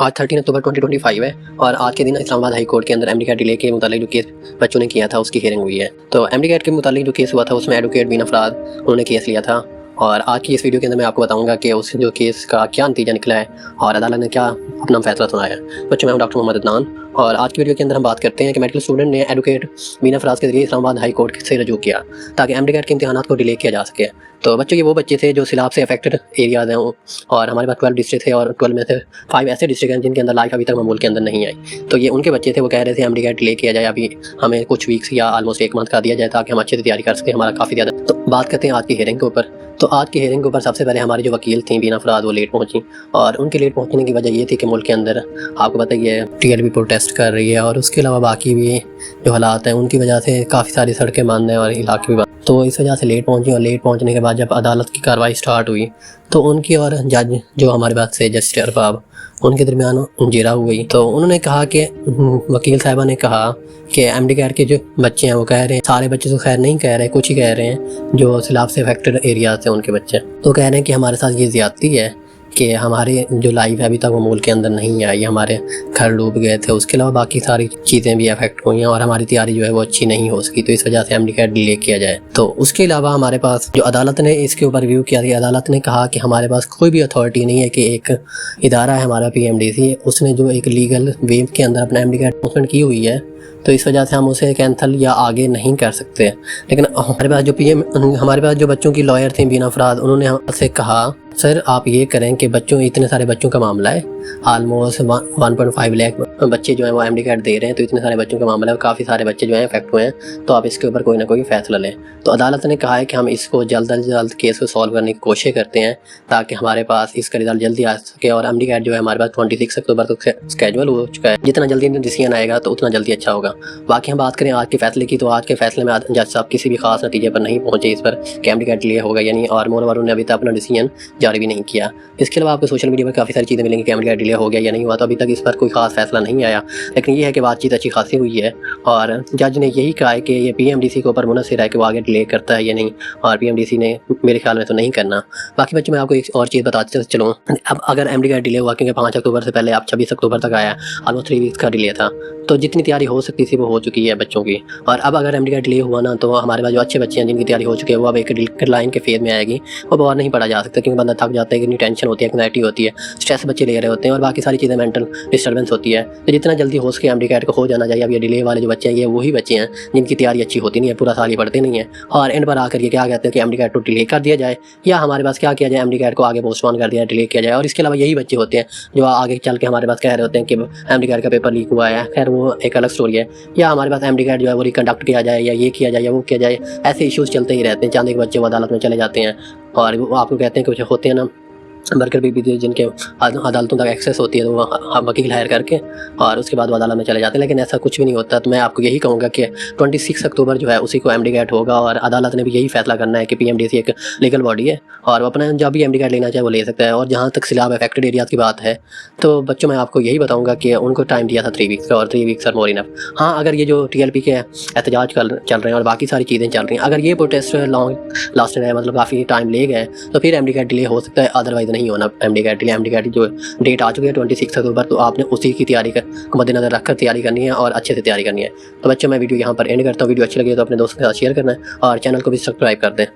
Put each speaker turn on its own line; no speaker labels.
आज 13 अक्टूबर 2025 है और आज के दिन इस्लामाबाद हाई कोर्ट के अंदर एमडी कैट डिले के मुतालिक जो केस बच्चों ने किया था उसकी हियरिंग हुई है। तो एमडी कैट के मुतालिक जो केस हुआ था उसमें एडवोकेट बीना फराद उन्होंने केस लिया था और आज की इस वीडियो के अंदर मैं आपको बताऊंगा कि उस जो केस का क्या नतीजा निकला है और अदालत ने क्या अपना फैसला सुनाया है। बच्चों मैं हूं डॉक्टर मोहम्मद अदनान और आज की वीडियो के अंदर हम बात करते हैं कि मेडिकल स्टूडेंट ने एडवोकेट बीना फराज के जरिए इस्लामाबाद हाई कोर्ट से रजू किया ताकि एमडी कैट के इम्तिहानात को डिले किया जा सके। तो बच्चों ये वो बच्चे थे जो सैलाब से अफेक्टेड एरियाज हैं और हमारे पास 12 डिस्ट्रिक्ट थे और 12 में से 5 ऐसे डिस्ट्रिक्ट हैं जिनके अंदर लाइफ अभी तक मामूल के अंदर नहीं आई। तो ये उनके बच्चे थे, वो कह रहे थे एमडी कैट डिले किया जाए, अभी हमें कुछ वीक्स या ऑलमोस्ट 1 मंथ का दिया जाए ताकि हम अच्छे से तैयारी कर सकें, हमारा काफ़ी ज़्यादा। तो बात करते हैं आज की हियरिंग के ऊपर। तो आज की हियरिंग के ऊपर सबसे पहले हमारी जो वकील थी बीना फराद वो लेट पहुंची और उनके लेट पहुंचने की वजह ये थी कि मुल्क के अंदर आपको पता ही है टीएलबी प्रोटेस्ट कर रही है और उसके अलावा बाकी भी जो हालात हैं उनकी वजह से काफ़ी सारी सड़कें बंद हैं और इलाके भी बंद। तो इस वजह से लेट पहुंची और लेट पहुंचने के बाद जब अदालत की कार्रवाई स्टार्ट हुई तो उनकी और जज जो हमारे पास से जस्टिस अरबाब उनके दरमियान जिरा हुई। तो उन्होंने कहा कि वकील साहिबा ने कहा कि एमडी कैट के जो बच्चे हैं वो कह रहे हैं, सारे बच्चे तो खैर नहीं कह रहे, कुछ ही कह रहे हैं जो सैलाब से अफेक्टेड एरियाज हैं उनके बच्चे, तो कह रहे हैं कि हमारे साथ ये ज़्यादती है कि हमारे जो लाइफ है अभी तक वो मुल्क के अंदर नहीं आई, हमारे घर डूब गए थे, उसके अलावा बाकी सारी चीज़ें भी अफेक्ट हुई हैं और हमारी तैयारी जो है वो अच्छी नहीं हो सकी, तो इस वजह से एमडी कैट डिले किया जाए। तो उसके अलावा हमारे पास जो अदालत ने इसके ऊपर रिव्यू किया था, अदालत ने कहा कि हमारे पास कोई भी अथॉरिटी नहीं है कि एक इदारा है हमारा PMDC, उसने जो एक लीगल वे के अंदर अपना एमडी कैट अनाउंसमेंट की हुई है तो इस वजह से हम उसे कैंसल या आगे नहीं कर सकते। लेकिन हमारे पास जो बच्चों की लॉयर थी बीना फराद, उन्होंने हमसे कहा सर आप ये करें कि बच्चों इतने सारे बच्चों का मामला है, ऑलमोस्ट 1.5 लाख बच्चे जो हैं वो एमडी कैट दे रहे हैं, तो इतने सारे बच्चों का मामला है, काफ़ी सारे बच्चे जो हैं इफेक्ट हुए हैं, तो आप इसके ऊपर कोई ना कोई फैसला लें। तो अदालत ने कहा है कि हम इसको जल्द से जल्द केस को सॉल्व करने की कोशिश करते हैं ताकि हमारे पास इसका रिजल्ट जल्दी आ सके और एमडी कैट जो है हमारे पास 26 अक्टूबर तक स्केजुअल हो चुका है, जितना जल्दी डिसीजन आएगा तो उतना जल्दी अच्छा होगा। बाकी हम बात करें आज के फैसले की, तो आज के फैसले में जज साहब किसी भी खास नतीजे पर नहीं पहुंचे इस पर कि एमडी कैट डिले होगा या नहीं, और मोरओवर उन्होंने अभी तक अपना डिसीजन जारी भी नहीं किया। इसके अलावा आपको सोशल मीडिया पर काफ़ी सारी चीज़ें मिलेंगी कि एमडी कैट डिले हो गया या नहीं हुआ, तो अभी तक इस पर कोई खास फैसला नहीं आया, लेकिन ये है कि बातचीत अच्छी खासी हुई है और जज ने यही कहा है कि ये PMDC के ऊपर मुनहसिर है कि वो आगे डिले करता है या नहीं, और PMDC ने मेरे ख्याल में तो नहीं करना। बाकी बच्चों मैं आपको एक और चीज़ बताते चलूँ, अब अगर एमडी कैट डिले हुआ क्योंकि 5 अक्टूबर से पहले अब 26 अक्टूबर तक आया, ऑलमोस्ट 3 वीक्स का डिले था, तो जितनी तैयारी हो सकती थी वो हो चुकी है बच्चों की। और अब अगर एमडी कैट डिले हुआ ना तो हमारे पास जो अच्छे बच्चे हैं जिनकी तैयारी हो चुकी है वो अब एक डेडलाइन के फेज में आएगी, वो बहुत नहीं पढ़ा जा सकता क्योंकि बंदा थक जाता है, कितनी टेंशन होती है, एंग्जाइटी होती है, स्ट्रेस बच्चे ले रहे होते हैं और बाकी सारी चीज़ें मेंटल डिस्टर्बेंस होती है। तो जितना जल्दी हो सके एमडी कैट को हो जाना चाहिए। अब ये डिले वाले जो बच्चे हैं ये वही बच्चे हैं जिनकी तैयारी अच्छी होती नहीं है, पूरा साल ही पढ़ते नहीं है और एंड पर आकर ये क्या कहते हैं कि एमडी कैट को डिले कर दिया जाए या हमारे पास क्या किया जाए, एमडी कैट को आगे पोस्टपोन कर दिया, डिले किया जाए। और इसके अलावा यही बच्चे होते हैं जो आगे चल के हमारे पास कह रहे होते हैं कि एमडी कैट का पेपर लीक हुआ है, खैर वो एक अलग स्टोरी है, या हमारे पास एमडी कैट जो है वो रिकंडक्ट किया जाए या ये किया जाए या वो किया जाए, ऐसे इश्यूज़ चलते ही रहते हैं। चांदी के बच्चे वो अदालत में चले जाते हैं और वो आपको कहते हैं कि कुछ होते हैं ना बर्गर भी जिनके अदालतों तक एक्सेस होती है तो वो वकील हायर करके और उसके बाद वो अदालत में चले जाते हैं, लेकिन ऐसा कुछ भी नहीं होता। तो मैं आपको यही कहूँगा कि 26 अक्टूबर जो है उसी को एमडी कैट होगा और अदालत ने भी यही फैसला करना है कि PMDC एक लीगल बॉडी है और वो अपना जब भी एमडी कैट लेना चाहे वो ले सकता है। और जहाँ तक सैलाब अफेक्टेड एरियाज की बात है तो बच्चों मैं आपको यही बताऊँगा कि उनको टाइम दिया था 3 वीक्स का और 3 वीक्स आर मोर इनफ। हाँ, अगर ये जो TLP के एहतजाज चल रहे हैं और बाकी सारी चीज़ें चल रही हैं, अगर ये प्रोटेस्ट लॉन्ग लास्टेड है, मतलब काफ़ी टाइम ले गए, तो फिर एमडी कैट डिले हो सकता है, अदरवाइज़ नहीं होना एमडी कैट जो डेट आ चुकी है 26 अक्टूबर, तो आपने उसी की तैयारी को मद्देनजर रखकर तैयारी करनी है और अच्छे से तैयारी करनी है। तो बच्चों मैं वीडियो यहाँ पर एंड करता हूँ। वीडियो अच्छी लगी तो अपने दोस्तों के साथ शेयर करना है और चैनल को भी सब्सक्राइब कर दें।